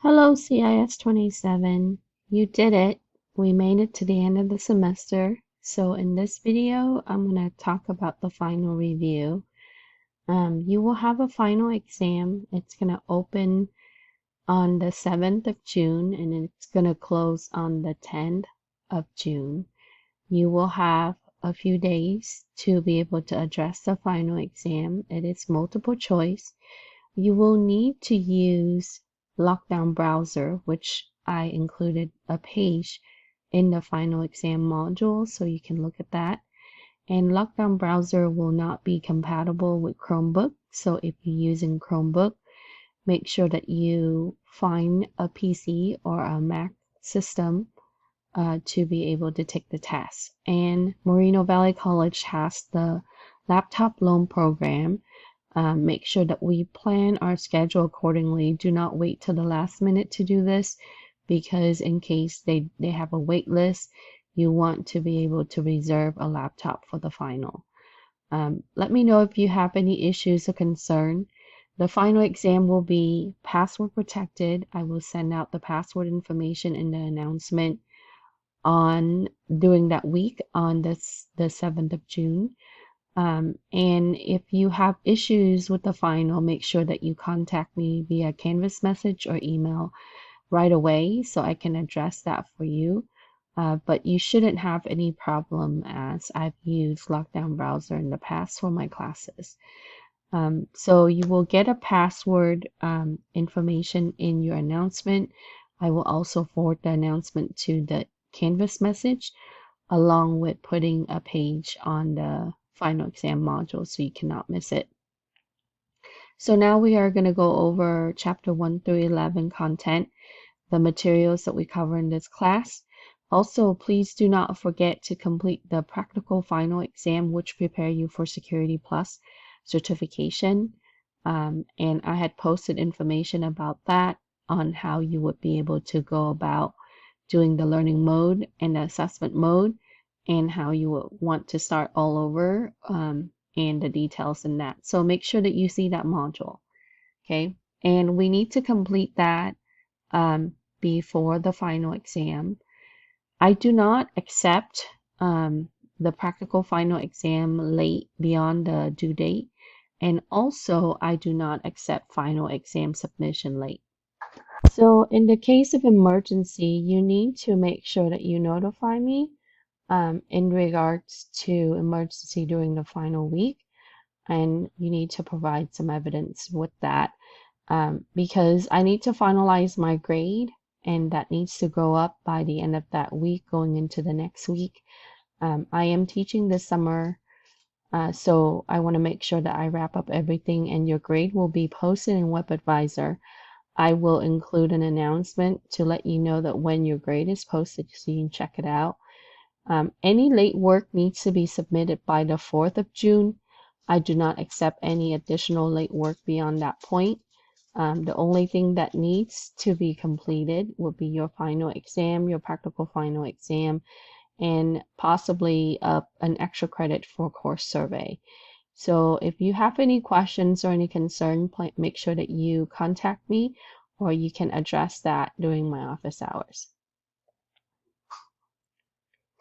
Hello, CIS27. You did it. We made it to the end of the semester. So in this video, I'm going to talk about the final review. You will have a final exam. It's going to open on the 7th of June and it's going to close on the 10th of June. You will have a few days to be able to address the final exam. It is multiple choice. You will need to use Lockdown Browser, which I included a page in the final exam module, so you can look at that. And Lockdown Browser will not be compatible with Chromebook, so if you're using Chromebook, make sure that you find a PC or a Mac system to be able to take the test. And Moreno Valley College has the laptop loan program. Make sure that we plan our schedule accordingly. Do not wait till the last minute to do this, because in case they have a wait list, you want to be able to reserve a laptop for the final. Let me know if you have any issues or concern. The final exam will be password protected. I will send out the password information in the announcement on during that week on the 7th of June. And if you have issues with the final, make sure that you contact me via Canvas message or email right away so I can address that for you. But you shouldn't have any problem, as I've used Lockdown Browser in the past for my classes. So you will get a password information in your announcement. I will also forward the announcement to the Canvas message, along with putting a page on the final exam module so you cannot miss it. So now we are going to go over chapter 1 through 11 content, the materials that we cover in this class. Also, please do not forget to complete the practical final exam, which prepare you for Security Plus certification. And I had posted information about that on how you would be able to go about doing the learning mode and the assessment mode, and how you will want to start all over, and the details in that. So make sure that you see that module, okay? And we need to complete that before the final exam. I do not accept the practical final exam late beyond the due date, and also I do not accept final exam submission late. So in the case of emergency, you need to make sure that you notify me in regards to emergency during the final week, and you need to provide some evidence with that, because I need to finalize my grade, and that needs to go up by the end of that week going into the next week. I am teaching this summer, so I want to make sure that I wrap up everything, and your grade will be posted in WebAdvisor. I will include an announcement to let you know that when your grade is posted so you can check it out. Any late work needs to be submitted by the 4th of June. I do not accept any additional late work beyond that point. The only thing that needs to be completed would be your final exam, your practical final exam, and possibly an extra credit for course survey. So if you have any questions or any concern, make sure that you contact me, or you can address that during my office hours.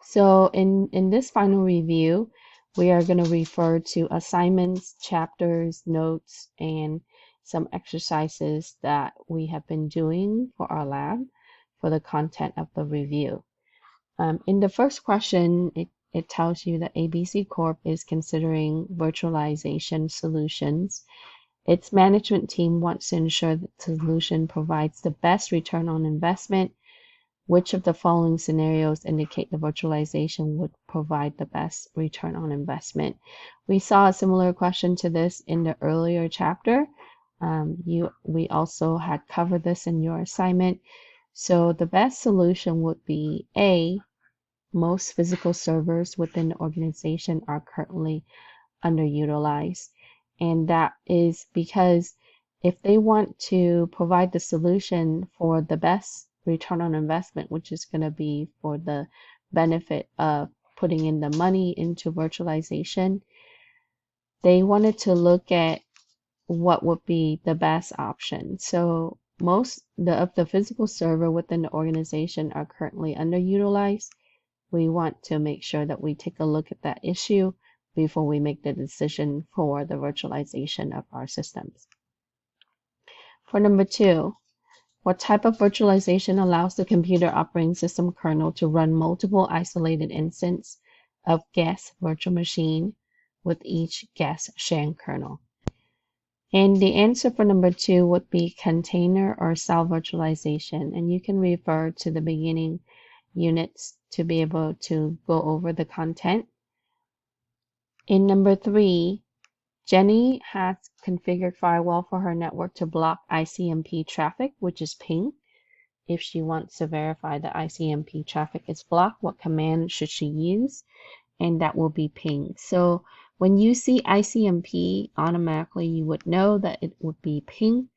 So in this final review, we are going to refer to assignments, chapters, notes, and some exercises that we have been doing for our lab for the content of the review. In the first question, it tells you that ABC Corp is considering virtualization solutions. Its management team wants to ensure that the solution provides the best return on investment. Which of the following scenarios indicate the virtualization would provide the best return on investment? We saw a similar question to this in the earlier chapter. We also had covered this in your assignment. So the best solution would be A, most physical servers within the organization are currently underutilized. And that is because if they want to provide the solution for the best return on investment, which is going to be for the benefit of putting in the money into virtualization, they wanted to look at what would be the best option. So most of the physical server within the organization are currently underutilized, we want to make sure that we take a look at that issue before we make the decision for the virtualization of our systems. For number 2, what type of virtualization allows the computer operating system kernel to run multiple isolated instances of guest virtual machine with each guest shared kernel? And the answer for number 2 would be container or cell virtualization. And you can refer to the beginning units to be able to go over the content. In number 3, Jenny has configured firewall for her network to block ICMP traffic, which is ping. If she wants to verify that ICMP traffic is blocked, what command should she use? And that will be ping. So when you see ICMP, automatically you would know that it would be ping,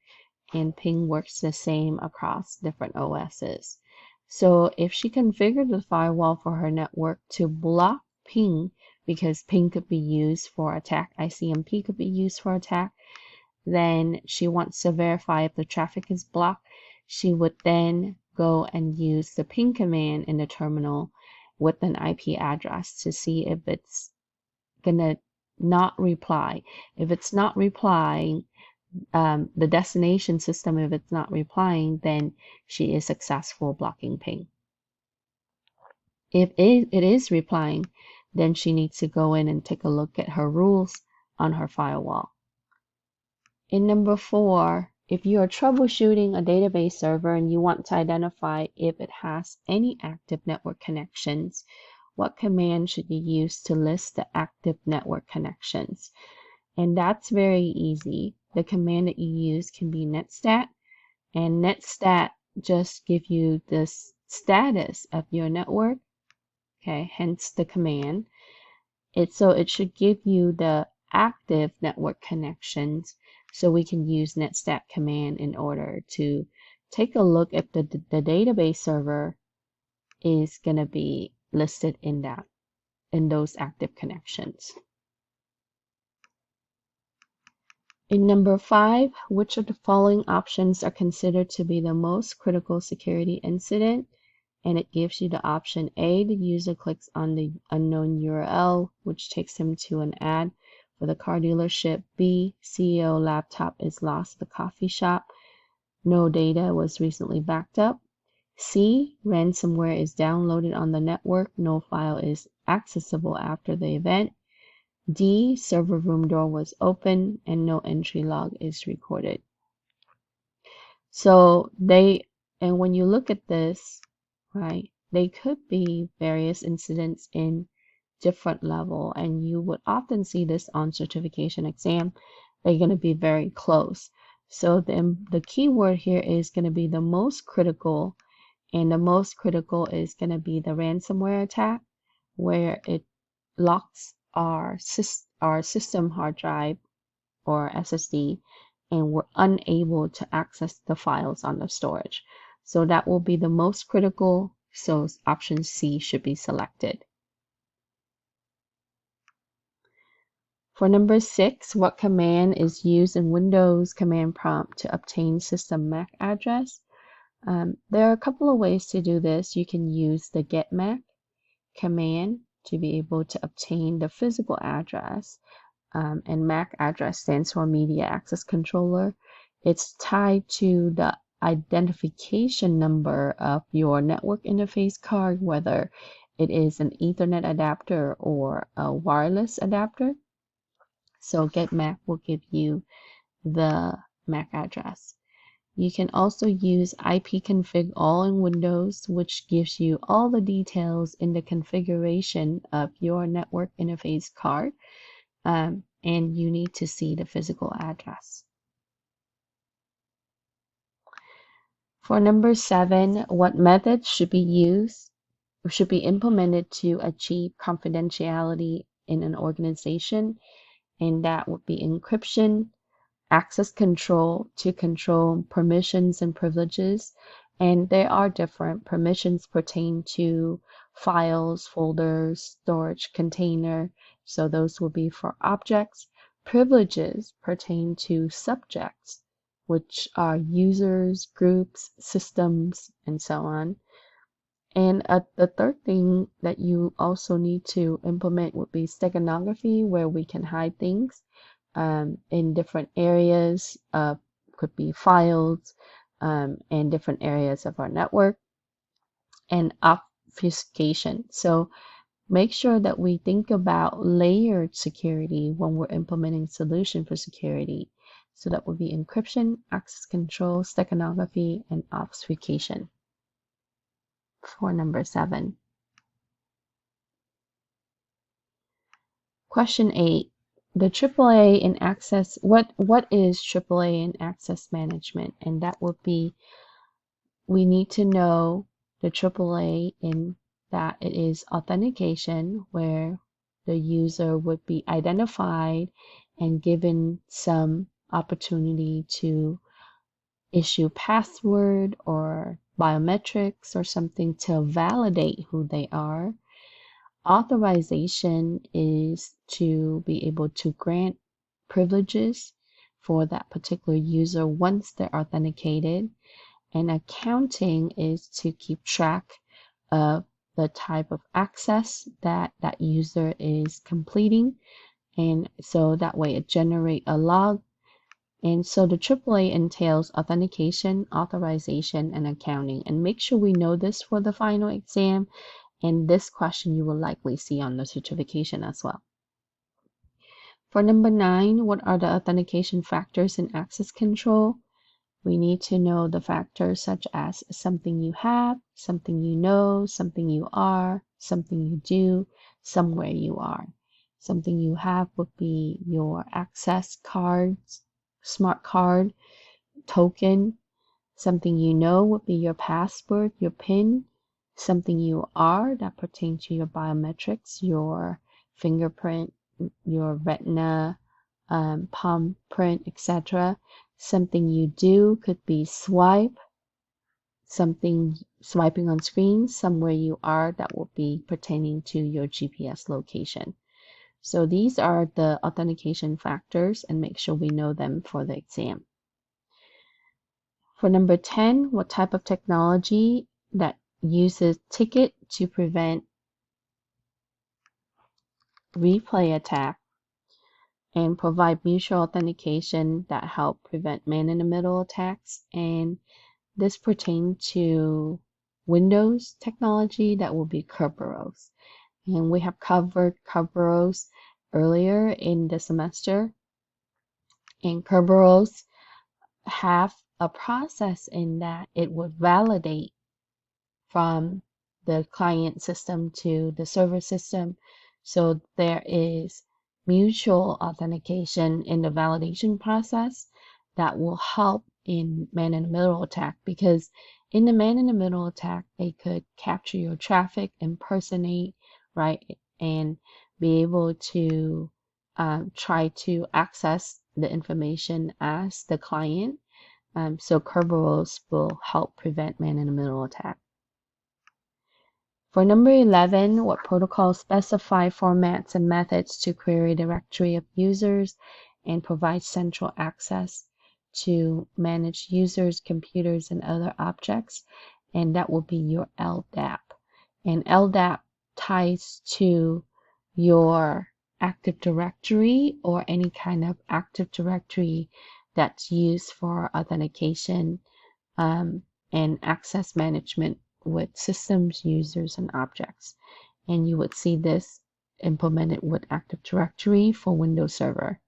and ping works the same across different OSs. So if she configured the firewall for her network to block ping, because ping could be used for attack, ICMP could be used for attack, then she wants to verify if the traffic is blocked, she would then go and use the ping command in the terminal with an IP address to see if it's gonna not reply. If it's not replying, the destination system, if it's not replying, then she is successful blocking ping. If it is replying, then she needs to go in and take a look at her rules on her firewall. In number 4, if you are troubleshooting a database server and you want to identify if it has any active network connections, what command should you use to list the active network connections? And that's very easy. The command that you use can be netstat, and netstat just give you the status of your network. Okay, hence the command. So it should give you the active network connections, so we can use netstat command in order to take a look if the database server is going to be listed in those active connections. In number 5, which of the following options are considered to be the most critical security incident? And it gives you the option A, the user clicks on the unknown URL, which takes him to an ad for the car dealership. B, CEO laptop is lost at the coffee shop. No data was recently backed up. C, ransomware is downloaded on the network. No file is accessible after the event. D, server room door was open and no entry log is recorded. So and when you look at this, right, they could be various incidents in different level, and you would often see this on certification exam. They're going to be very close. So the key word here is going to be the most critical, and the most critical is going to be the ransomware attack, where it locks our system hard drive or SSD, and we're unable to access the files on the storage. So that will be the most critical, so option C should be selected. For number 6, what command is used in Windows command prompt to obtain system MAC address? There are a couple of ways to do this. You can use the getMAC command to be able to obtain the physical address. And MAC address stands for Media Access Controller. It's tied to the identification number of your network interface card, whether it is an Ethernet adapter or a wireless adapter. So getMAC will give you the MAC address. You can also use ipconfig all in Windows, which gives you all the details in the configuration of your network interface card. And you need to see the physical address. For number 7, what methods should be implemented to achieve confidentiality in an organization? And that would be encryption, access control to control permissions and privileges. And there are different permissions pertain to files, folders, storage container. So those will be for objects. Privileges pertain to subjects, which are users, groups, systems, and so on. And the third thing that you also need to implement would be steganography, where we can hide things in different areas, could be files, and different areas of our network, and obfuscation. So make sure that we think about layered security when we're implementing solution for security. So that would be encryption, access control, steganography, and obfuscation. For number 7. Question 8. The AAA in access, what is AAA in access management? And that would be, we need to know the AAA in that it is authentication, where the user would be identified and given some opportunity to issue password or biometrics or something to validate who they are. Authorization is to be able to grant privileges for that particular user once they're authenticated. And accounting is to keep track of the type of access that that user is completing. And so that way it generates a log. And so the AAA entails authentication, authorization, and accounting. And make sure we know this for the final exam. And this question you will likely see on the certification as well. For number 9, what are the authentication factors in access control? We need to know the factors such as something you have, something you know, something you are, something you do, somewhere you are. Something you have would be your access cards, smart card, token. Something you know would be your password, your PIN. Something you are that pertains to your biometrics, your fingerprint, your retina, palm print, etc. Something you do could be swipe, something swiping on screen, somewhere you are that will be pertaining to your GPS location. So these are the authentication factors, and make sure we know them for the exam. For number 10, what type of technology that uses ticket to prevent replay attack and provide mutual authentication that help prevent man-in-the-middle attacks? And this pertains to Windows technology that will be Kerberos. And we have covered Kerberos earlier in the semester. And Kerberos have a process in that it would validate from the client system to the server system. So there is mutual authentication in the validation process that will help in man-in-the-middle attack, because in the man-in-the-middle attack, they could capture your traffic, impersonate, right, and be able to try to access the information as the client. So Kerberos will help prevent man-in-the-middle attack. For number 11, what protocols specify formats and methods to query a directory of users and provide central access to manage users, computers, and other objects? And that will be your LDAP. And LDAP ties to your Active Directory or any kind of Active Directory that's used for authentication and access management with systems, users, and objects. And you would see this implemented with Active Directory for Windows Server.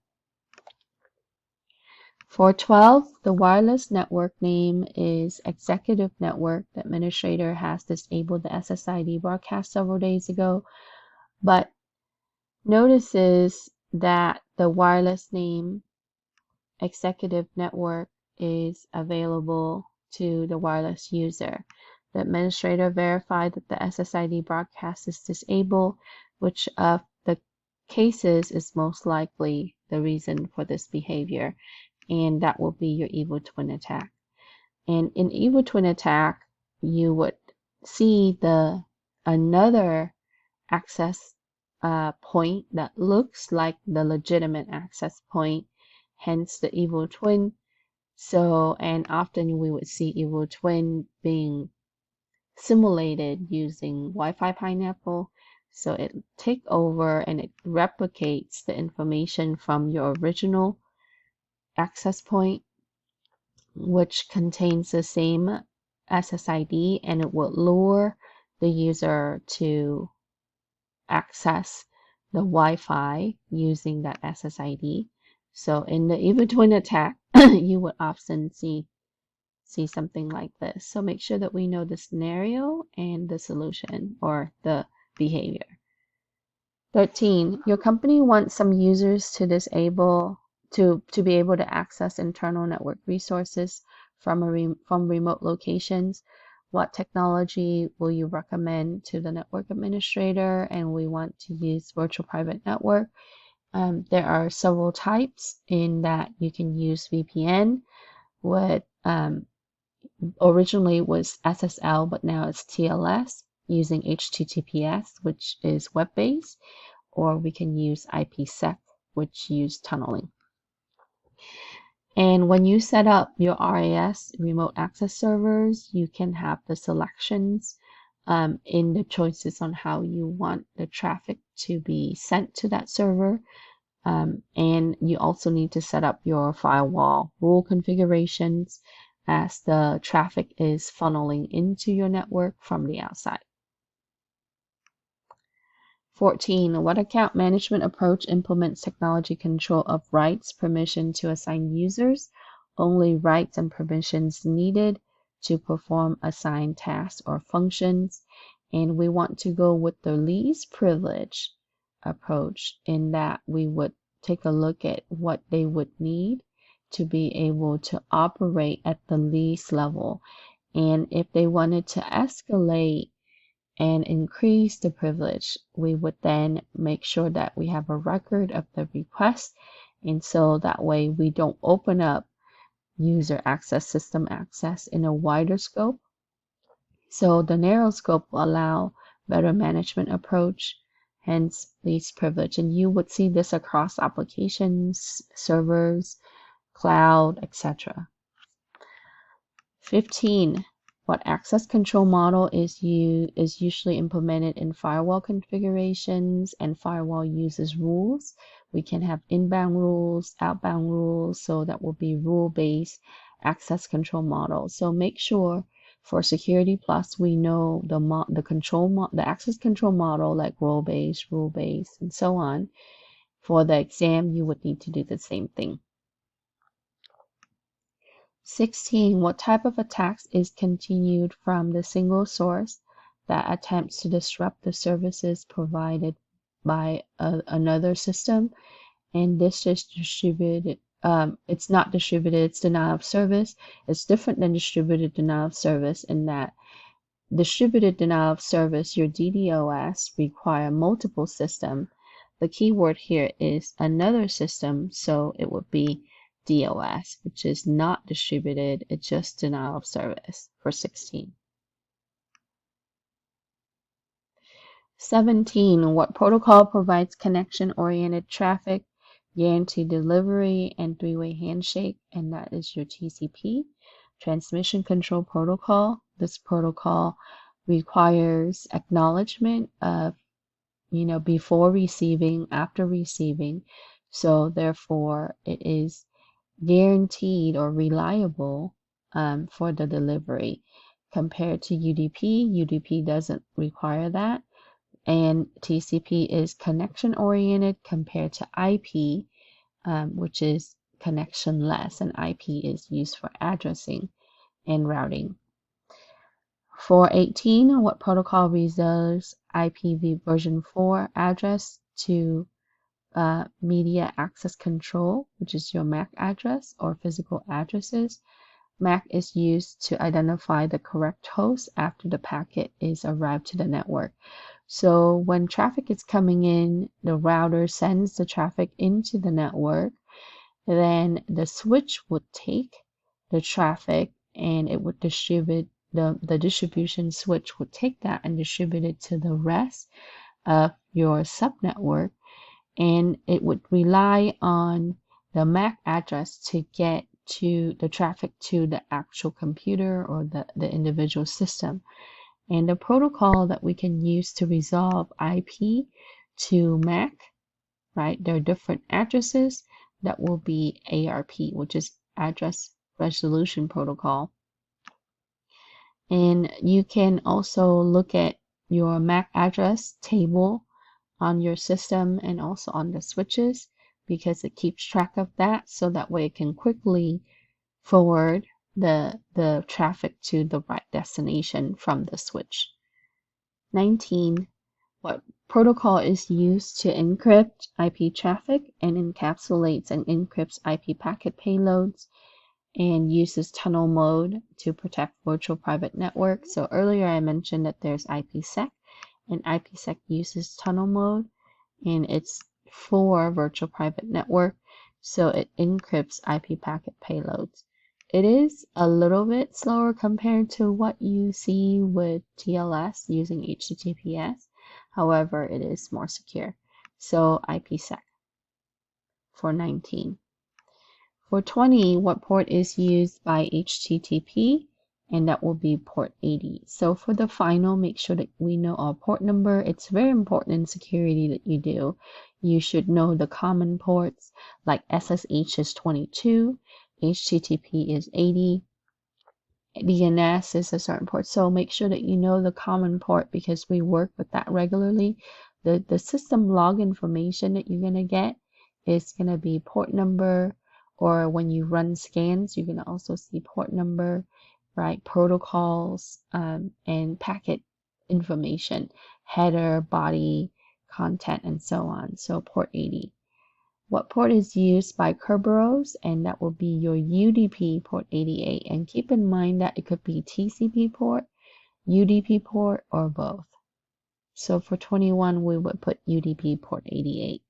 For 12, the wireless network name is Executive Network. The administrator has disabled the SSID broadcast several days ago, but notices that the wireless name Executive Network is available to the wireless user. The administrator verified that the SSID broadcast is disabled, which of the cases is most likely the reason for this behavior, and that will be your evil twin attack. And in evil twin attack, you would see another access point that looks like the legitimate access point, hence the evil twin. So, and often we would see evil twin being simulated using Wi-Fi Pineapple. So it take over and it replicates the information from your original access point, which contains the same SSID, and it will lure the user to access the Wi-Fi using that SSID. So in the evil twin attack, you would often see something like this. So make sure that we know the scenario and the solution or the behavior. 13, your company wants some users to disable to be able to access internal network resources from remote locations. What technology will you recommend to the network administrator? And we want to use virtual private network. There are several types in that you can use VPN. What originally was SSL, but now it's TLS using HTTPS, which is web-based, or we can use IPsec, which use tunneling. And when you set up your RAS, remote access servers, you can have the selections in the choices on how you want the traffic to be sent to that server. And you also need to set up your firewall rule configurations as the traffic is funneling into your network from the outside. 14. What account management approach implements technology control of rights, permission to assign users, only rights and permissions needed to perform assigned tasks or functions? And we want to go with the least privilege approach in that we would take a look at what they would need to be able to operate at the least level. And if they wanted to escalate and increase the privilege, we would then make sure that we have a record of the request. And so that way we don't open up user access, system access in a wider scope. So the narrow scope will allow better management approach, hence least privilege. And you would see this across applications, servers, cloud, etc. 15. What access control model is usually implemented in firewall configurations, and firewall uses rules. We can have inbound rules, outbound rules, so that will be rule-based access control model. So make sure for Security Plus we know the access control model, like role-based, rule-based, and so on. For the exam, you would need to do the same thing. 16. What type of attacks is continued from the single source that attempts to disrupt the services provided by another system? And this is distributed. It's not distributed, it's denial of service. It's different than distributed denial of service in that distributed denial of service, your DDoS, require multiple systems. The keyword here is another system, so it would be DOS, which is not distributed, it's just denial of service for 16. 17. What protocol provides connection-oriented traffic, guaranteed delivery, and three-way handshake? And that is your TCP, Transmission Control Protocol. This protocol requires acknowledgement of, before receiving, after receiving. So therefore, it is guaranteed or reliable for the delivery. Compared to UDP, UDP doesn't require that. And TCP is connection oriented compared to IP, which is connectionless, and IP is used for addressing and routing. For 18, what protocol reserves IPv version 4 address to media access control, which is your MAC address or physical addresses? MAC is used to identify the correct host after the packet is arrived to the network. So when traffic is coming in, the router sends the traffic into the network, then the switch would take the traffic and it would distribute, the distribution switch would take that and distribute it to the rest of your subnetwork, and it would rely on the MAC address to get to the traffic to the actual computer or the individual system. And the protocol that we can use to resolve IP to MAC, right? There are different addresses that will be ARP, which is Address Resolution Protocol. And you can also look at your MAC address table on your system and also on the switches, because it keeps track of that, so that way it can quickly forward the traffic to the right destination from the switch. 19. What protocol is used to encrypt IP traffic and encapsulates and encrypts IP packet payloads and uses tunnel mode to protect virtual private networks? So earlier I mentioned that there's IPsec, and IPsec uses tunnel mode, and it's for virtual private network, so it encrypts IP packet payloads. It is a little bit slower compared to what you see with TLS using HTTPS. However, it is more secure. So IPsec for 19. For 20, what port is used by HTTP? And that will be port 80. So for the final, make sure that we know our port number. It's very important in security that you do. You should know the common ports, like SSH is 22, HTTP is 80, DNS is a certain port. So make sure that you know the common port, because we work with that regularly. The system log information that you're going to get is going to be port number, or when you run scans, you're going to also see port number, right? Protocols, and packet information, header, body, content, and so on. So port 80. What port is used by Kerberos? And that will be your UDP port 88. And keep in mind that it could be TCP port, UDP port, or both. So for 21, we would put UDP port 88.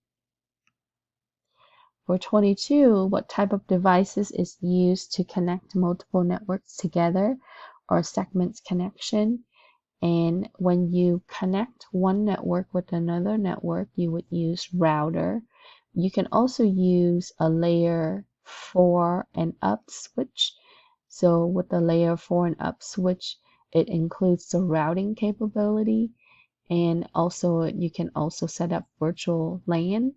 For 22, what type of devices is used to connect multiple networks together, or segments connection? And when you connect one network with another network, you would use router. You can also use a layer 4 and up switch. So with the layer 4 and up switch, it includes the routing capability. And also you can also set up virtual LAN,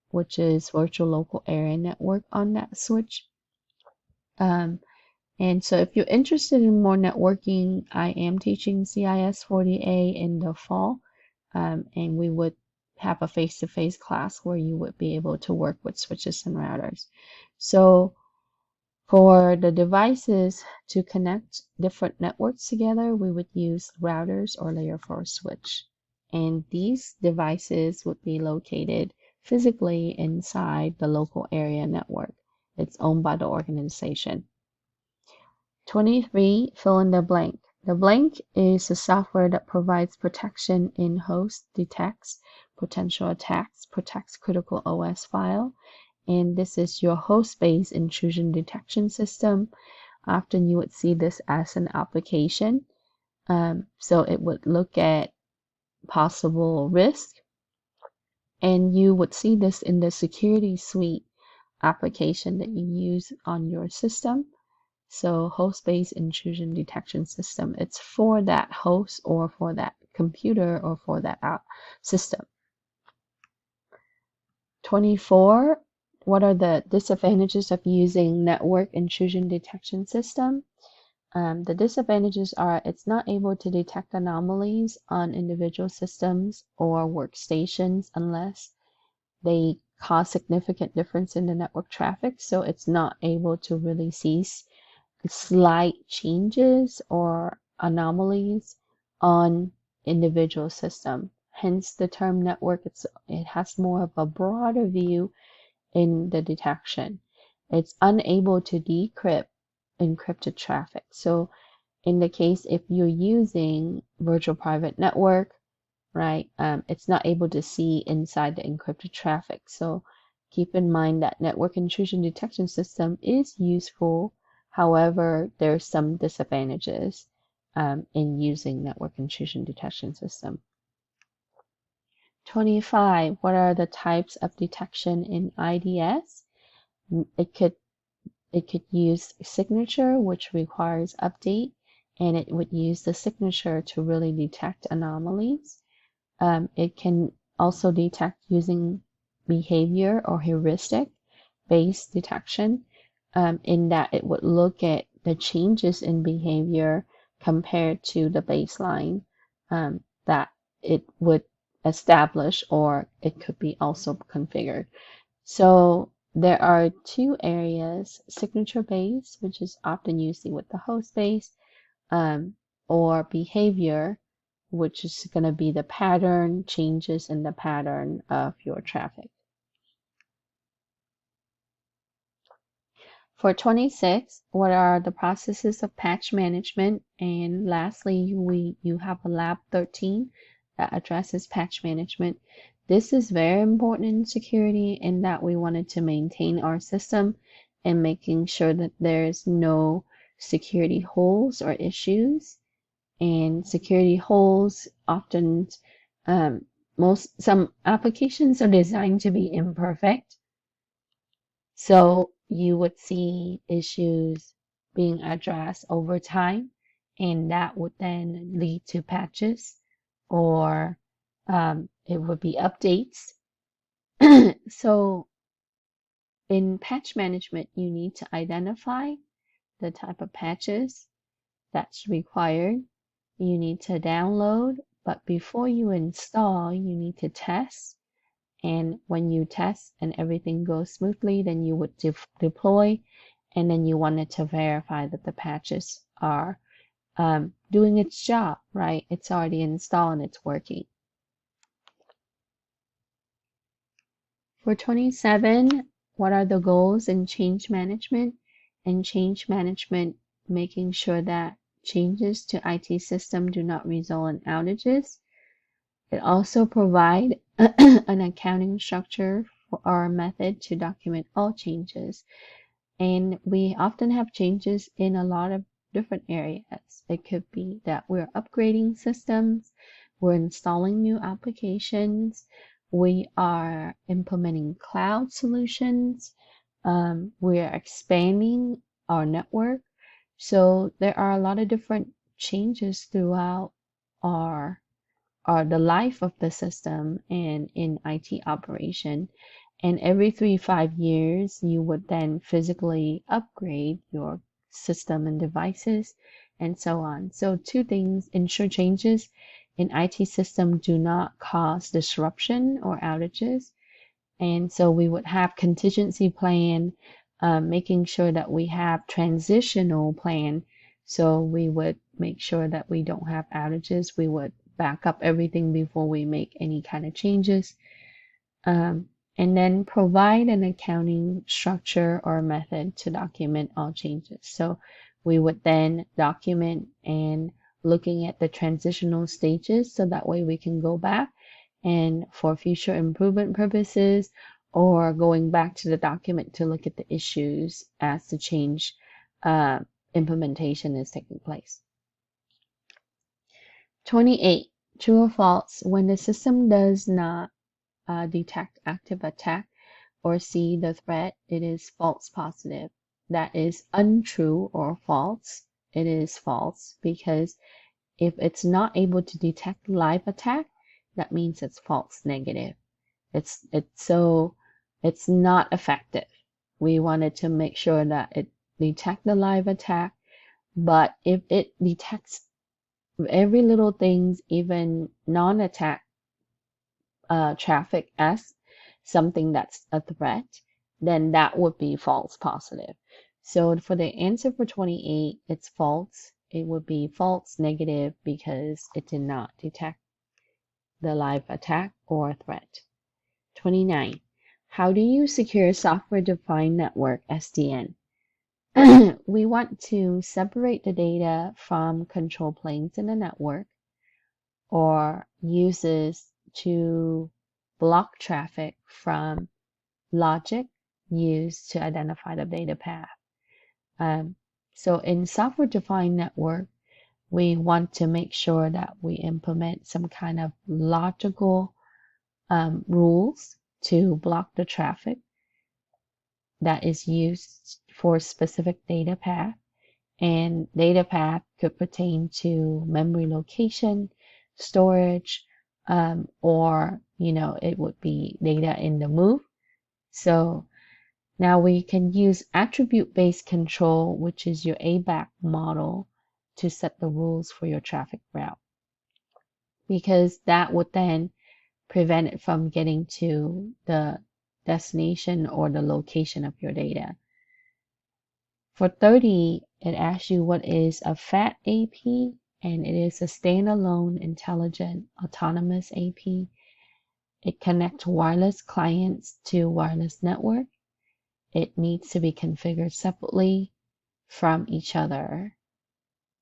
which is virtual local area network, on that switch. And so if you're interested in more networking, I am teaching CIS40A in the fall, and we would have a face-to-face class where you would be able to work with switches and routers. So for the devices to connect different networks together, we would use routers or layer 4 switch. And these devices would be located physically inside the local area network. It's owned by the organization. 23, fill in the blank. The blank is a software that provides protection in host, detects potential attacks, protects critical OS file, and this is your host-based intrusion detection system. Often you would see this as an application. So it would look at possible risk, and you would see this in the security suite application that you use on your system. So host-based intrusion detection system, it's for that host or for that computer or for that system. 24, what are the disadvantages of using network intrusion detection system? The disadvantages are it's not able to detect anomalies on individual systems or workstations unless they cause significant difference in the network traffic. So it's not able to really see slight changes or anomalies on individual system. Hence the term network, it has more of a broader view in the detection. It's unable to decrypt encrypted traffic. So in the case if you're using virtual private network, right, it's not able to see inside the encrypted traffic. So keep in mind that network intrusion detection system is useful. However, there's some disadvantages in using network intrusion detection system. 25, what are the types of detection in IDS? It It could use signature, which requires update, and it would use the signature to really detect anomalies. It can also detect using behavior or heuristic based detection, in that it would look at the changes in behavior compared to the baseline that it would establish, or it could be also configured. So there are two areas: signature based, which is often used with the host base, um, or behavior, which is going to be the pattern, changes in the pattern of your traffic. For 26, what are the processes of patch management? And lastly, you have a lab 13 that addresses patch management. This is very important in security in that we wanted to maintain our system and making sure that there's no security holes or issues. And security holes often, some applications are designed to be imperfect. So you would see issues being addressed over time, and that would then lead to patches, or it would be updates. So in patch management, you need to identify the type of patches that's required. You need to download, but before you install, you need to test. And when you test and everything goes smoothly, then you would deploy, and then you wanted to verify that the patches are doing its job, right? It's already installed and it's working. For 27, what are the goals in change management? And change management, making sure that changes to IT system do not result in outages. It also provides an accounting structure or method to document all changes. And we often have changes in a lot of different areas. It could be that we're upgrading systems, we're installing new applications, we are implementing cloud solutions, we are expanding our network. So there are a lot of different changes throughout our the life of the system and in IT operation. And every 3 to 5 years, you would then physically upgrade your system and devices and so on. So two things: ensure changes in IT system do not cause disruption or outages. And so we would have contingency plan, making sure that we have transitional plan. So we would make sure that we don't have outages. We would back up everything before we make any kind of changes. And then provide an accounting structure or method to document all changes. So we would then document and looking at the transitional stages, so that way we can go back and for future improvement purposes, or going back to the document to look at the issues as the change implementation is taking place. 28, true or false: when the system does not detect active attack or see the threat, it is false positive. That is untrue or false. It is false, because if it's not able to detect live attack, that means it's false negative. It's not effective. We wanted to make sure that it detect the live attack, but if it detects every little things, even non-attack traffic, as something that's a threat, then that would be false positive. So for the answer for 28, it's false. It would be false negative because it did not detect the live attack or threat. 29. How do you secure software-defined network (SDN)? We want to separate the data from control planes in the network, or uses to block traffic from logic used to identify the data path. So in software-defined network, we want to make sure that we implement some kind of logical rules to block the traffic that is used for specific data path, and data path could pertain to memory location, storage, or it would be data in the move. So now we can use attribute-based control, which is your ABAC model, to set the rules for your traffic route, because that would then prevent it from getting to the destination or the location of your data. For 30, it asks you what is a FAT AP, and it is a standalone intelligent autonomous AP. It connects wireless clients to wireless network. It needs to be configured separately from each other.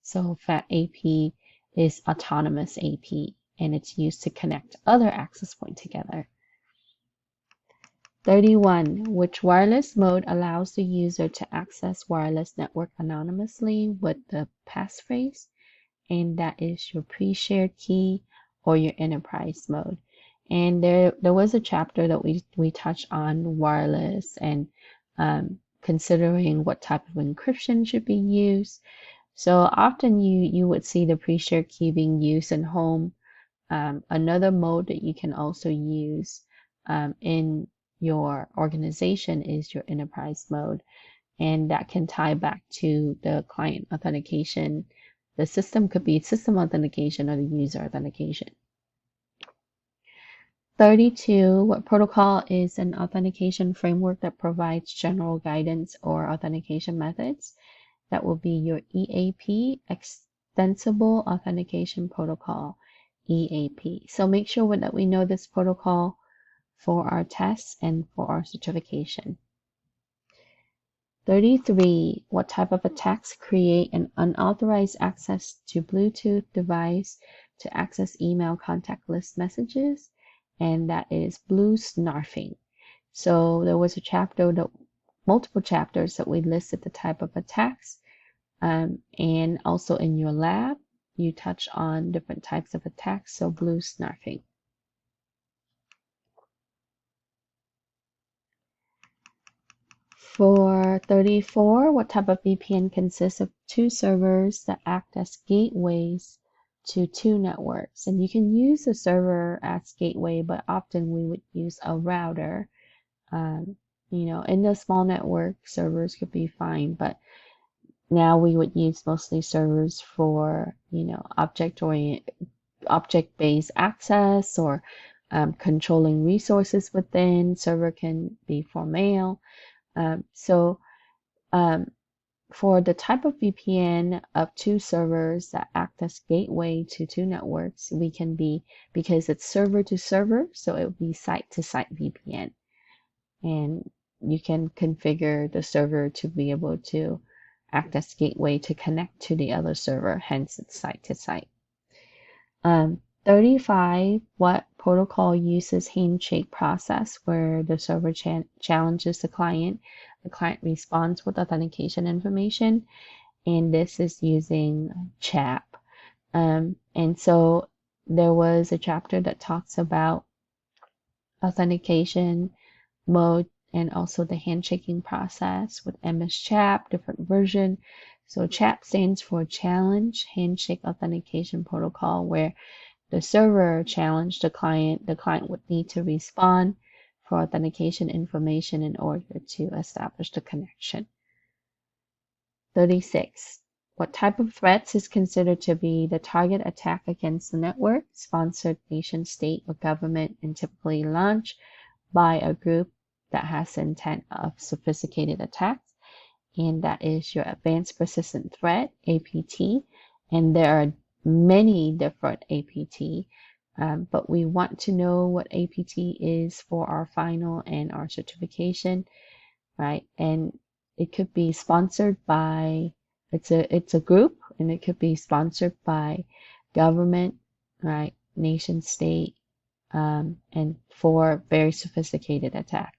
So FAT AP is autonomous AP, and it's used to connect other access points together. 31. Which wireless mode allows the user to access wireless network anonymously with the passphrase? And that is your pre-shared key or your enterprise mode. And there was a chapter that we touched on wireless and considering what type of encryption should be used. So often you would see the pre-shared key being used in home. Another mode that you can also use in your organization is your enterprise mode, and that can tie back to the client authentication. The system could be system authentication or the user authentication. 32. What protocol is an authentication framework that provides general guidance or authentication methods? That will be your EAP, Extensible Authentication Protocol, EAP. So make sure that we know this protocol for our tests and for our certification. 33. What type of attacks create an unauthorized access to Bluetooth device to access email contact list messages? And that is BlueSnarfing. So there was a chapter, multiple chapters that we listed the type of attacks. And also in your lab, you touch on different types of attacks. So BlueSnarfing. For 34, what type of VPN consists of two servers that act as gateways to two networks? And you can use the server as gateway, but often we would use a router. In the small network, servers could be fine, but now we would use mostly servers for, object-based access or controlling resources within. Server can be for mail. For the type of VPN of two servers that act as gateway to two networks, we can be, because it's server to server, so it would be site to site VPN. And you can configure the server to be able to act as gateway to connect to the other server, hence it's site to site. 35, what protocol uses handshake process where the server challenges the client responds with authentication information, and this is using CHAP. And so there was a chapter that talks about authentication mode and also the handshaking process with MS CHAP, different version. So CHAP stands for Challenge Handshake Authentication Protocol, where the server challenged the client would need to respond for authentication information in order to establish the connection. 36. What type of threats is considered to be the target attack against the network, sponsored nation, state, or government, and typically launched by a group that has the intent of sophisticated attacks? And that is your Advanced Persistent Threat, APT. And there are many different APT, but we want to know what APT is for our final and our certification, right? And it could be sponsored by, it's a group, and it could be sponsored by government, right? Nation, state, and for very sophisticated attack.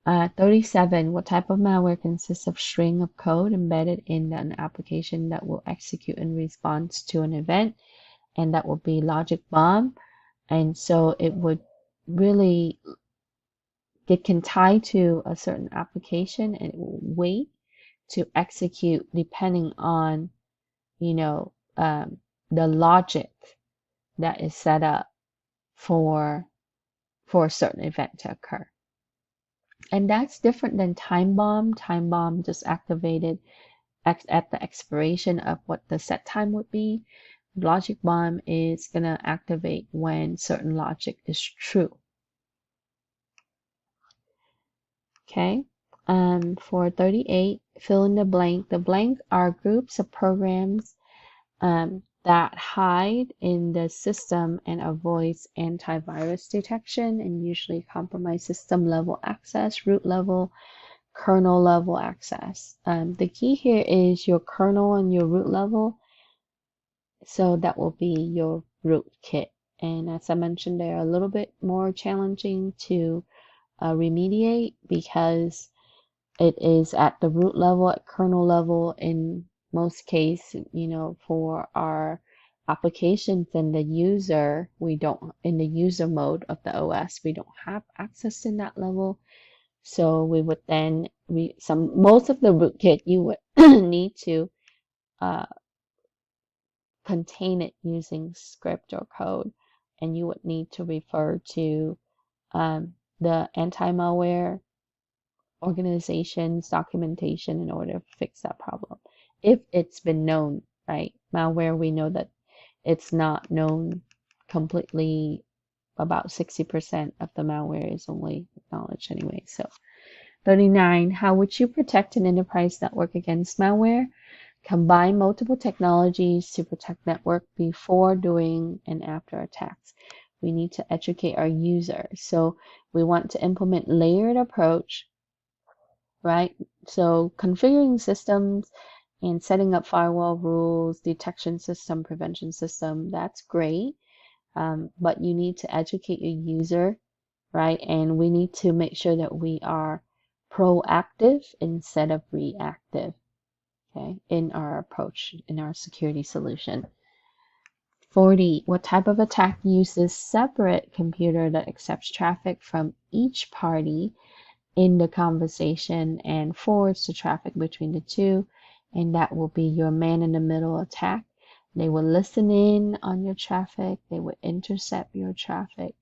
37. What type of malware consists of string of code embedded in an application that will execute in response to an event? And that will be logic bomb. And so it would really it can tie to a certain application and it will wait to execute depending on, you know, the logic that is set up for a certain event to occur. And that's different than time bomb. Time bomb just activated at the expiration of what the set time would be. Logic bomb is going to activate when certain logic is true. Okay. For 38, fill in the blank. The blank are groups of programs that hide in the system and avoids antivirus detection and usually compromise system level access, root level, kernel level access. The key here is your kernel and your root level. So that will be your rootkit. And as I mentioned, they're a little bit more challenging to remediate because it is at the root level, at kernel level in most cases, you know, for our applications and the user, we don't, in the user mode of the OS, we don't have access in that level. So we would then, most of the rootkit you would need to contain it using script or code, and you would need to refer to the anti-malware organization's documentation in order to fix that problem. If it's been known, right? Malware, we know that it's not known completely. About 60% of the malware is only acknowledged anyway. So 39, how would you protect an enterprise network against malware? Combine multiple technologies to protect network before, during, and after attacks. We need to educate our users. So we want to implement layered approach, right? So configuring systems and setting up firewall rules, detection system, prevention system, that's great. But you need to educate your user, right? And we need to make sure that we are proactive instead of reactive, okay, in our approach, in our security solution. 40, what type of attack uses separate computer that accepts traffic from each party in the conversation and forwards the traffic between the two? And that will be your man-in-the-middle attack. They will listen in on your traffic. They will intercept your traffic,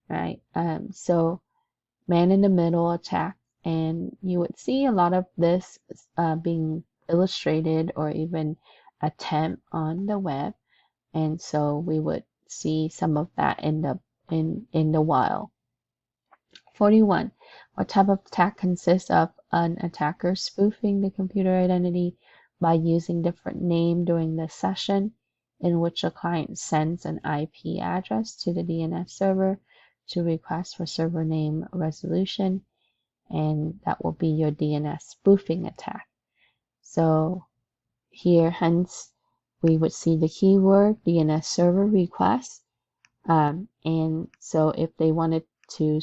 right? So man-in-the-middle attack. And you would see a lot of this being illustrated or even attempt on the web. And so we would see some of that in the wild. 41. What type of attack consists of an attacker spoofing the computer identity by using different name during the session in which a client sends an IP address to the DNS server to request for server name resolution, and that will be your DNS spoofing attack. So here, hence, we would see the keyword DNS server request. And so if they wanted to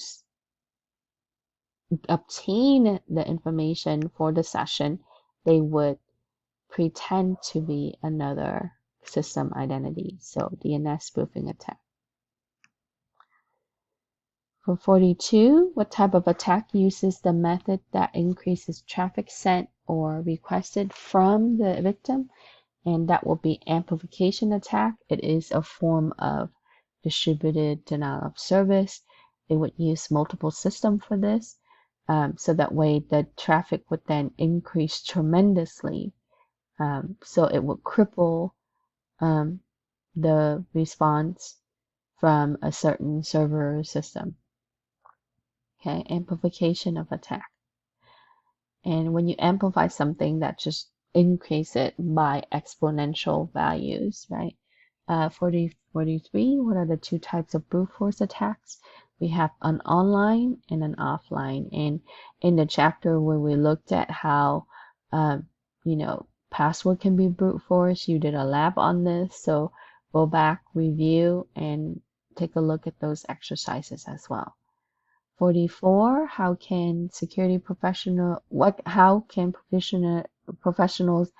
obtain the information for the session, they would pretend to be another system identity. So DNS spoofing attack. For 42, what type of attack uses the method that increases traffic sent or requested from the victim? And that will be amplification attack. It is a form of distributed denial of service. They would use multiple systems for this. So that way the traffic would then increase tremendously. So it would cripple the response from a certain server or system. Okay, amplification of attack. And when you amplify something, that just increase it by exponential values, right? 43, what are the two types of brute force attacks? We have an online and an offline. And in the chapter where we looked at how, password can be brute force, you did a lab on this. So go back, review, and take a look at those exercises as well. 44, how can professionals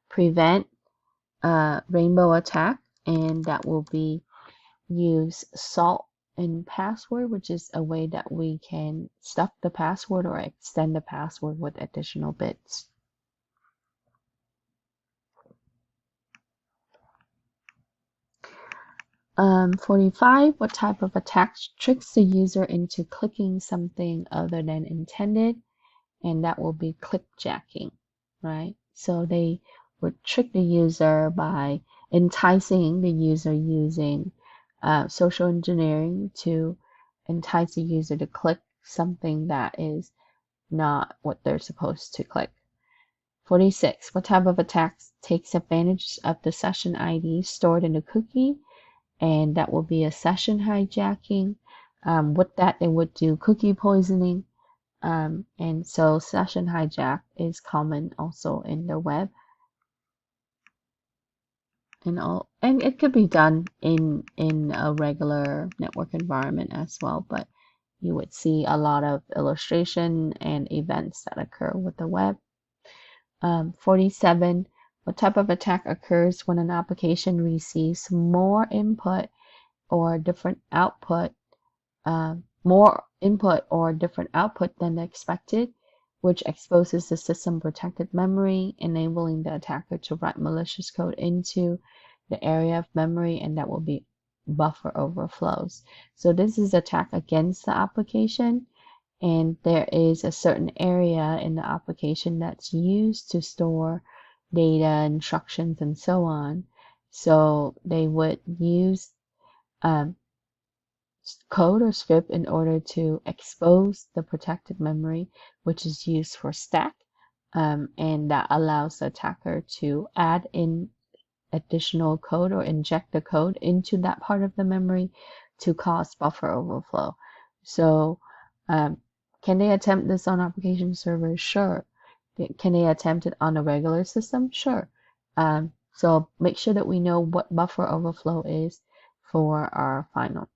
prevent rainbow attack? And that will be use SALT in password, which is a way that we can stuff the password or extend the password with additional bits. Um, 45, what type of attack tricks the user into clicking something other than intended? And that will be clickjacking, right? So they would trick the user by enticing the user using social engineering to entice the user to click something that is not what they're supposed to click. 46, what type of attack takes advantage of the session ID stored in the cookie? And that will be a session hijacking. With that, they would do cookie poisoning. And so session hijack is common also in the web. And it could be done in a regular network environment as well, but you would see a lot of illustration and events that occur with the web. 47, what type of attack occurs when an application receives more input or different output, more input or different output than expected, which exposes the system protected memory, enabling the attacker to write malicious code into the area of memory, and that will be buffer overflows. So this is attack against the application, and there is a certain area in the application that's used to store data, instructions, and so on. So they would use code or script in order to expose the protected memory, which is used for stack, and that allows the attacker to add in additional code or inject the code into that part of the memory to cause buffer overflow. So can they attempt this on application servers? Sure. Can they attempt it on a regular system? Sure. So make sure that we know what buffer overflow is for our final.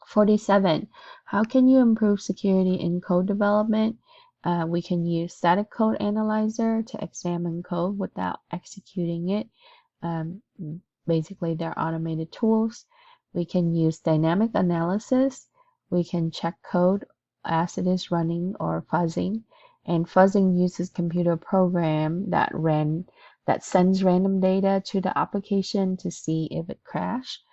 47. How can you improve security in code development? We can use static code analyzer to examine code without executing it. Basically, they're automated tools. We can use dynamic analysis. We can check code as it is running or fuzzing. And fuzzing uses computer program that sends random data to the application to see if it crashed.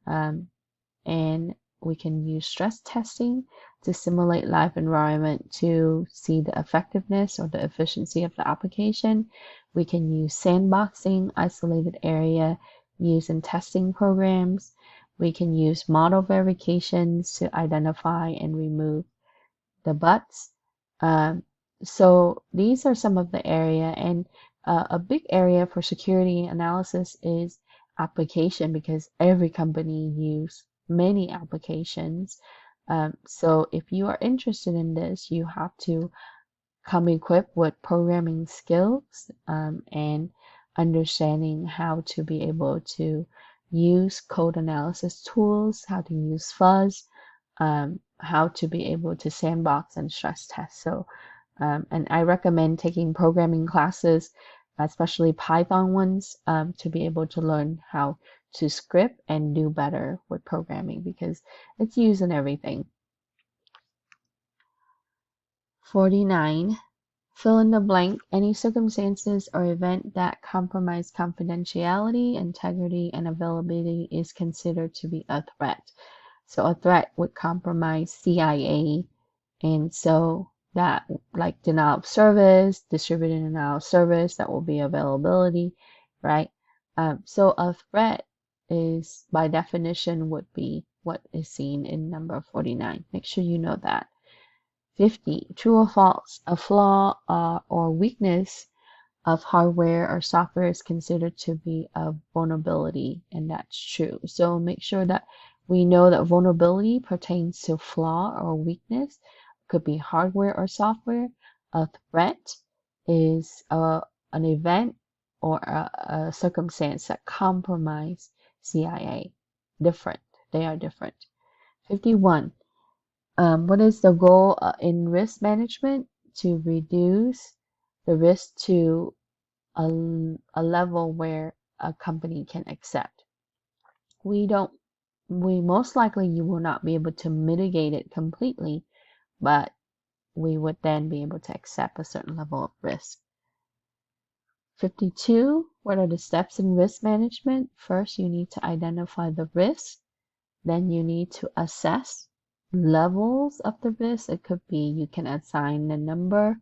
And we can use stress testing to simulate live environment to see the effectiveness or the efficiency of the application. We can use sandboxing, isolated area, used in testing programs. We can use model verifications to identify and remove the bugs. So these are some of the area, and a big area for security analysis is application, because every company use many applications. So if you are interested in this, you have to come equipped with programming skills and understanding how to be able to use code analysis tools, how to use fuzz, how to be able to sandbox and stress test. So, and I recommend taking programming classes, especially Python ones, to be able to learn how to script and do better with programming, because it's used in everything. 49. Fill in the blank. Any circumstances or event that compromise confidentiality, integrity, and availability is considered to be a threat. So a threat would compromise CIA, and so that, like denial of service, distributed denial of service, that will be availability, right? So a threat is, by definition, would be what is seen in number 49. Make sure you know that. 50. True or false? A flaw or weakness of hardware or software is considered to be a vulnerability, and that's true. So make sure that we know that vulnerability pertains to flaw or weakness. It could be hardware or software. A threat is an event or a circumstance that compromise CIA. Different. They are different. 51. What is the goal in risk management? To reduce the risk to a level where a company can accept. We don't most likely you will not be able to mitigate it completely, but we would then be able to accept a certain level of risk. 52, what are the steps in risk management? First, you need to identify the risk. Then you need to assess levels of the risk. It could be you can assign a number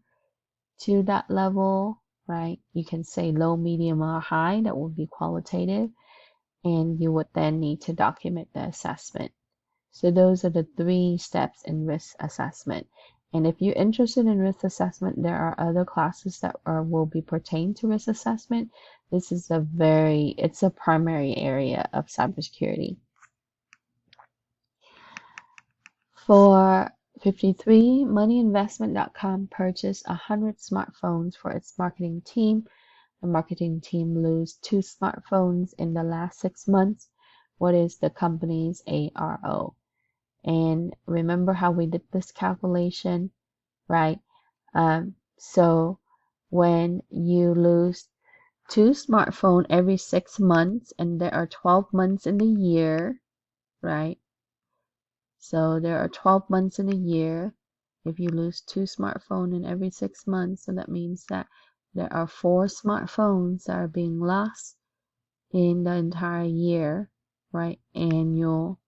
to that level, right? You can say low, medium, or high. That would be qualitative. And you would then need to document the assessment. So those are the 3 steps in risk assessment. And if you're interested in risk assessment, there are other classes that will be pertained to risk assessment. This is it's a primary area of cybersecurity. For 53, Moneynvestment.com purchased 100 smartphones for its marketing team. The marketing team lose 2 smartphones in the last 6 months. What is the company's ARO? And remember how we did this calculation, right? So when you lose 2 smartphones every 6 months, and there are 12 months in the year, right? So there are 12 months in a year. If you lose 2 smartphones in every 6 months, so that means that there are 4 smartphones that are being lost in the entire year, right? Annual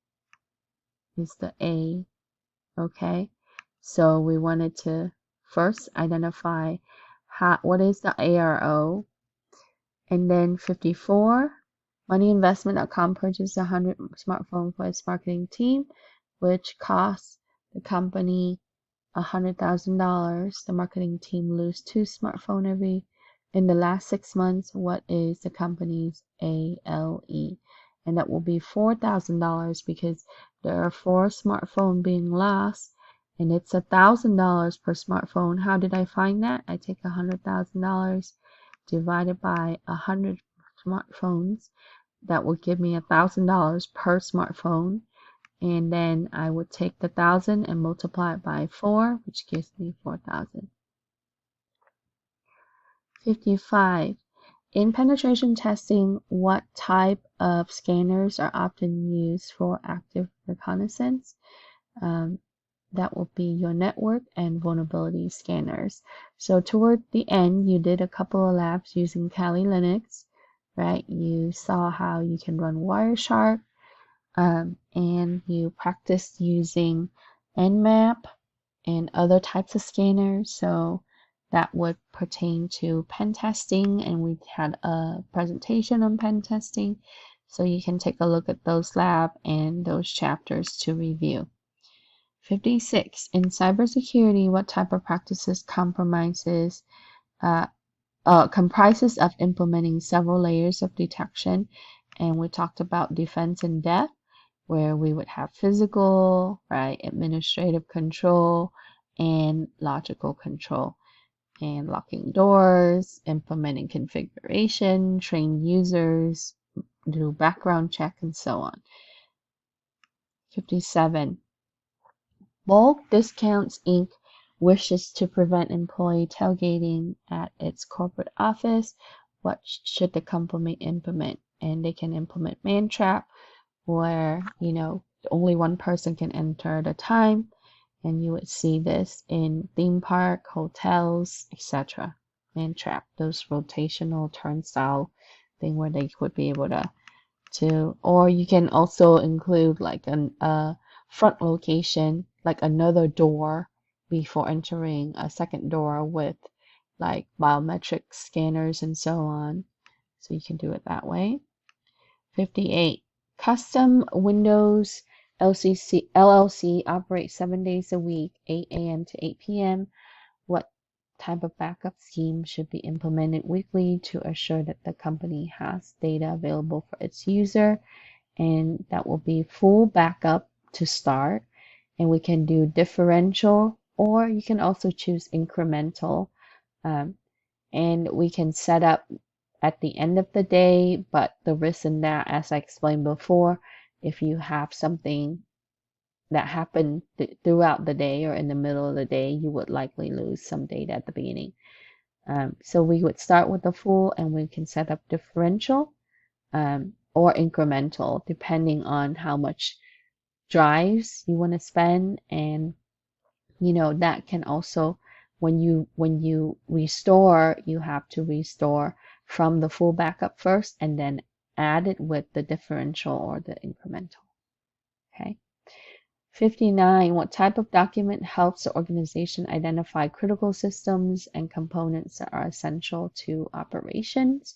is the A. Okay, so we wanted to first identify what is the ARO, and then 54, Moneynvestment.com purchased 100 smartphones for its marketing team, which costs the company $100,000. The marketing team lose 2 smartphones in the last 6 months. What is the company's ALE? And that will be $4,000 because there are 4 smartphones being lost, and it's $1,000 per smartphone. How did I find that? I take $100,000 divided by 100 smartphones. That will give me $1,000 per smartphone. And then I would take the 1,000 and multiply it by 4, which gives me 4,000. 55. In penetration testing, what type of scanners are often used for active reconnaissance? That will be your network and vulnerability scanners. So toward the end, you did a couple of labs using Kali Linux, right? You saw how you can run Wireshark, and you practiced using Nmap and other types of scanners. So that would pertain to pen testing, and we had a presentation on pen testing. So you can take a look at those lab and those chapters to review. 56. In cybersecurity, what type of practices comprises of implementing several layers of detection? And we talked about defense in depth, where we would have physical, right, administrative control, and logical control, and locking doors, implementing configuration, train users, do background check, and so on. 57. Bulk Discounts Inc. wishes to prevent employee tailgating at its corporate office. What should the company implement? And they can implement man-trap, where, only one person can enter at a time. And you would see this in theme park, hotels, etc. Man-trap, those rotational turnstile thing where they would be able to, or you can also include like a front location, like another door before entering a second door with like biometric scanners and so on. So you can do it that way. 58. Custom Windows LLC operates 7 days a week, 8 a.m. to 8 p.m. What type of backup scheme should be implemented weekly to assure that the company has data available for its user? And that will be full backup to start. And we can do differential, or you can also choose incremental. And we can set up at the end of the day, but the risk in that, as I explained before, if you have something that happened throughout the day or in the middle of the day, you would likely lose some data at the beginning. So we would start with the full, and we can set up differential. or incremental, depending on how much drives you want to spend. And that can also, when you restore, you have to restore from the full backup first and then add it with the differential or the incremental. Okay. 59, what type of document helps the organization identify critical systems and components that are essential to operations?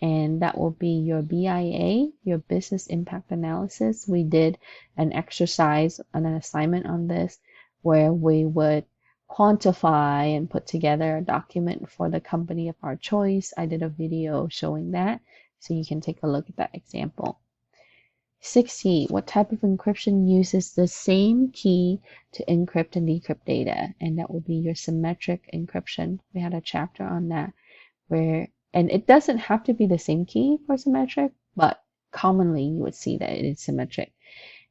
And that will be your BIA, your business impact analysis. We did an exercise and an assignment on this where we would quantify and put together a document for the company of our choice. I did a video showing that, so you can take a look at that example. 60, what type of encryption uses the same key to encrypt and decrypt data? And that will be your symmetric encryption. We had a chapter on that and it doesn't have to be the same key for symmetric, but commonly you would see that it is symmetric.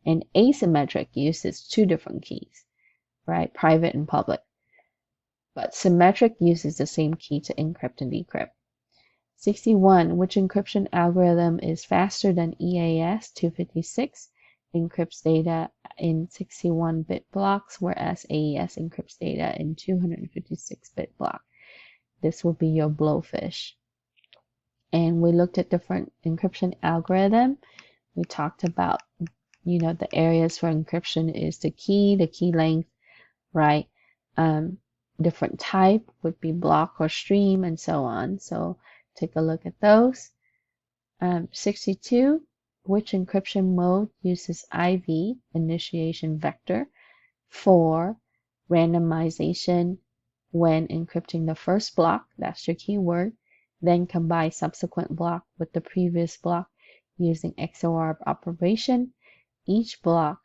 And asymmetric uses two different keys, right? Private and public. But symmetric uses the same key to encrypt and decrypt. 61, which encryption algorithm is faster than EAS 256, encrypts data in 61-bit blocks, whereas AES encrypts data in 256-bit block. This will be your blowfish. And we looked at different encryption algorithm. We talked about, the areas for encryption is the key length, right? Different type would be block or stream and so on. So take a look at those. 62, which encryption mode uses IV, initiation vector, for randomization when encrypting the first block, that's your keyword, then combine subsequent block with the previous block using XOR operation. Each block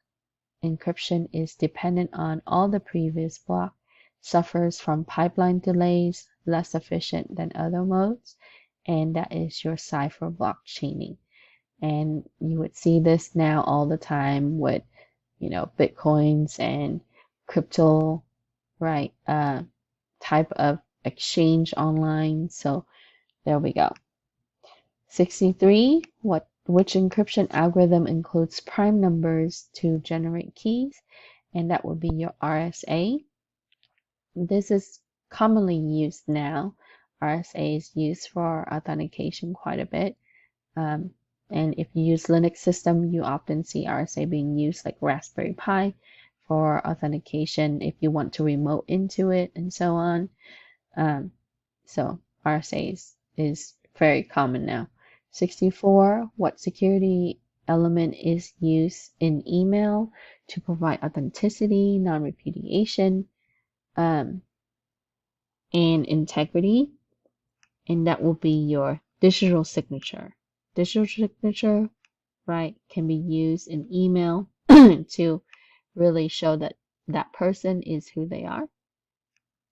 encryption is dependent on all the previous block, suffers from pipeline delays, less efficient than other modes, and that is your cipher block chaining. And you would see this now all the time with, Bitcoins and crypto, right? Type of exchange online. So there we go. 63, which encryption algorithm includes prime numbers to generate keys? And that would be your RSA. This is commonly used now. RSA is used for authentication quite a bit. And if you use Linux system, you often see RSA being used like Raspberry Pi for authentication if you want to remote into it and so on. So RSA is very common now. 64, what security element is used in email to provide authenticity, non-repudiation, and integrity? And that will be your digital signature. Digital signature, right, can be used in email to really show that that person is who they are.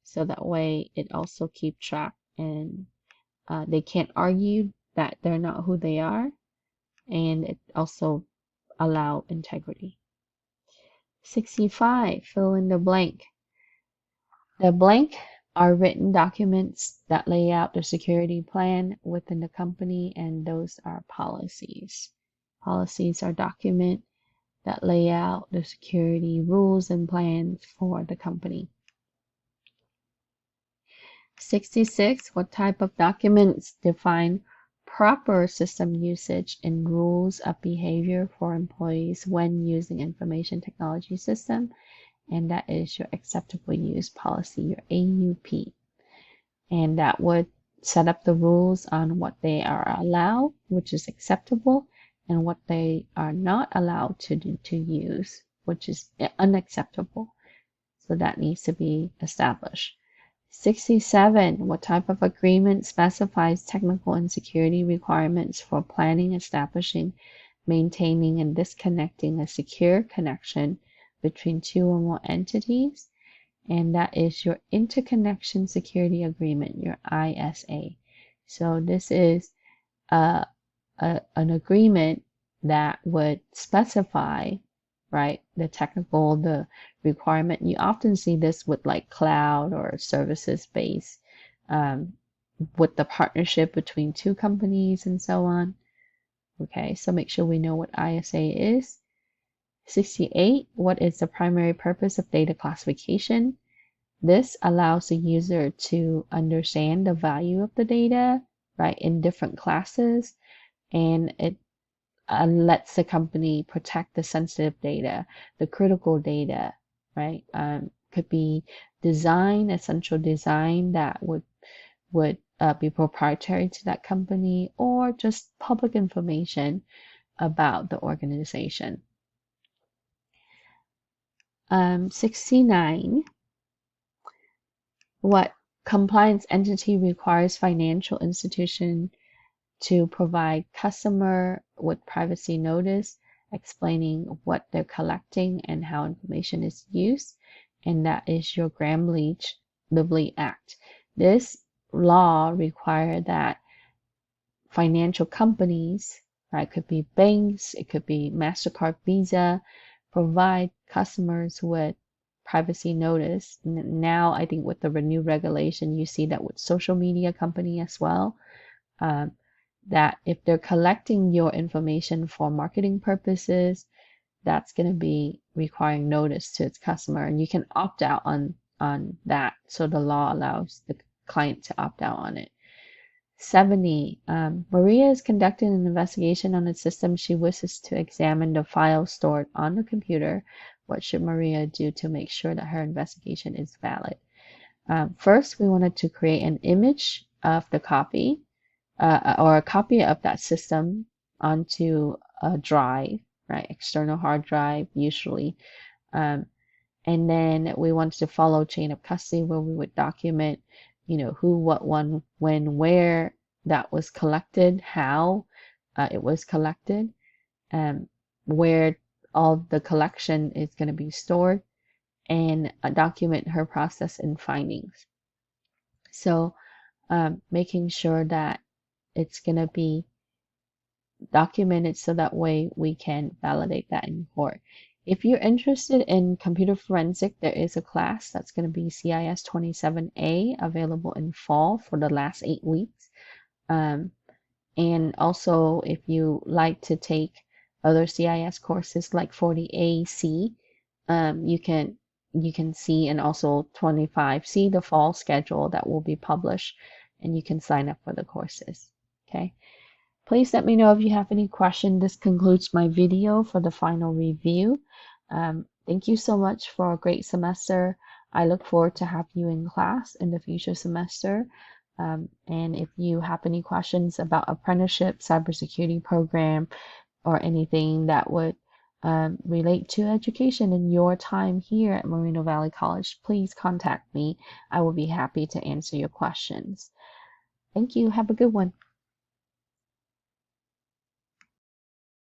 So that way it also keeps track and they can't argue that they're not who they are, and it also allow integrity. 65, fill in the blank. The blank are written documents that lay out the security plan within the company, and those are policies. Policies are documents that lay out the security rules and plans for the company. 66, what type of documents define proper system usage and rules of behavior for employees when using information technology system? And that is your acceptable use policy, your AUP. And that would set up the rules on what they are allowed, which is acceptable, and what they are not allowed to use, which is unacceptable. So that needs to be established. 67, what type of agreement specifies technical and security requirements for planning, establishing, maintaining, and disconnecting a secure connection between two or more entities? And that is your Interconnection Security Agreement, your ISA. So this is an agreement that would specify, right, the requirement. You often see this with like cloud or services based, with the partnership between two companies and so on. Okay, so make sure we know what ISA is. 68, what is the primary purpose of data classification? This allows the user to understand the value of the data, right, in different classes, and it lets the company protect the sensitive data, the critical data, right? Could be design, essential design that would be proprietary to that company, or just public information about the organization. 69, what compliance entity requires financial institution to provide customer with privacy notice explaining what they're collecting and how information is used, and that is your Gramm-Leach-Lively Act. This law requires that financial companies, right, it could be banks, it could be MasterCard, Visa, provide customers with privacy notice. Now, I think with the renewed regulation, you see that with social media company as well, that if they're collecting your information for marketing purposes, that's going to be requiring notice to its customer, and you can opt out on that. So the law allows the client to opt out on it. 70. Maria is conducting an investigation on a system she wishes to examine the files stored on the computer. What should Maria do to make sure that her investigation is valid? First, we wanted to create an image of the copy or a copy of that system onto a drive, right? External hard drive, usually. And then we wanted to follow chain of custody where we would document, who, what, when, where that was collected, how it was collected, where all the collection is going to be stored, and document her process and findings. So making sure that it's going to be documented so that way we can validate that in court. If you're interested in computer forensic, there is a class that's going to be CIS27A available in fall for the last 8 weeks. And also, if you like to take other CIS courses like 40AC, you can see, and also 25C, the fall schedule that will be published, and you can sign up for the courses. Okay. Please let me know if you have any questions. This concludes my video for the final review. Thank you so much for a great semester. I look forward to have you in class in the future semester. And if you have any questions about apprenticeship, cybersecurity program, or anything that would relate to education in your time here at Moreno Valley College, please contact me. I will be happy to answer your questions. Thank you. Have a good one.